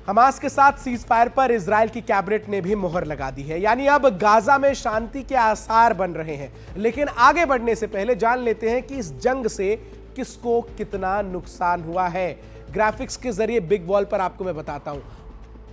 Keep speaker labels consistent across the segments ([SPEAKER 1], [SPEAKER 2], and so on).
[SPEAKER 1] Hamas के साथ cease fire पर इजराइल की कैबिनेट ने भी मुहर लगा दी है, यानी अब गाजा में शांति के आसार बन रहे हैं। लेकिन आगे बढ़ने से पहले जान लेते हैं कि इस जंग से किसको कितना नुकसान हुआ है। ग्राफिक्स के जरिए बिग वॉल पर आपको मैं बताता हूं,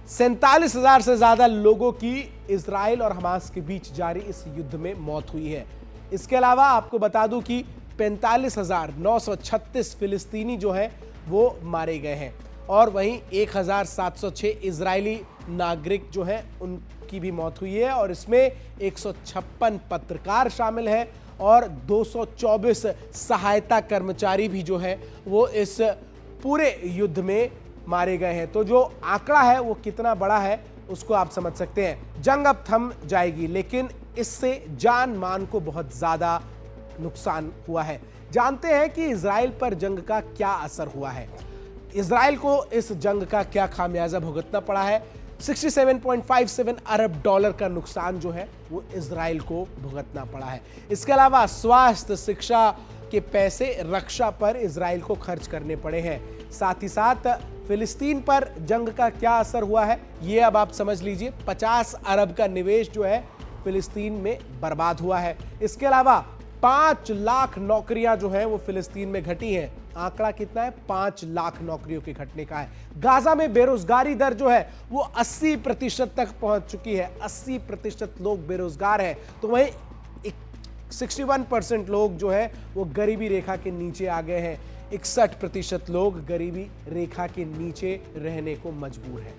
[SPEAKER 1] 47,000 से ज्यादा लोगों की इजराइल और हमास के बीच जारी इस युद्ध में मौत हुई है। इसके अलावा आपको बता दूं कि 45,936 फिलिस्तीनी जो है वो मारे गए हैं और वहीं 1,706 इजरायली नागरिक जो हैं उनकी भी मौत हुई है और इसमें 156 पत्रकार शामिल हैं और 224 सहायता कर्मचारी भी जो है वो इस पूरे युद्ध में मारे गए हैं। तो जो आंकड़ा है वो कितना बड़ा है उसको आप समझ सकते हैं। जंग अब थम जाएगी, लेकिन इससे जान मान को बहुत ज्यादा नुकसान हुआ है। जानते हैं कि इजराइल पर जंग का क्या असर हुआ है, इजराइल को इस जंग का क्या खामियाजा भुगतना पड़ा है। 67.57 अरब डॉलर का नुकसान जो है वो इजराइल को भुगतना पड़ा है। इसके अलावा स्वास्थ्य, शिक्षा के पैसे, रक्षा पर इजराइल को खर्च करने पड़े हैं। साथ ही साथ फिलिस्तीन पर जंग का क्या असर हुआ है ये अब आप समझ लीजिए। 50 अरब का निवेश जो है फिलिस्तीन में बर्बाद हुआ है। इसके अलावा 5 लाख नौकरियां जो हैं वो फिलिस्तीन में घटी हैं। आंकड़ा कितना है? 5 लाख नौकरियों के घटने का है। गाजा में बेरोजगारी दर जो है वो 80% तक पहुंच चुकी है। 80% लोग बेरोजगार हैं, तो वहीं 61% लोग जो है वो गरीबी रेखा के नीचे आ गए हैं। 61% लोग गरीबी रेखा के नीचे रहने को मजबूर हैं।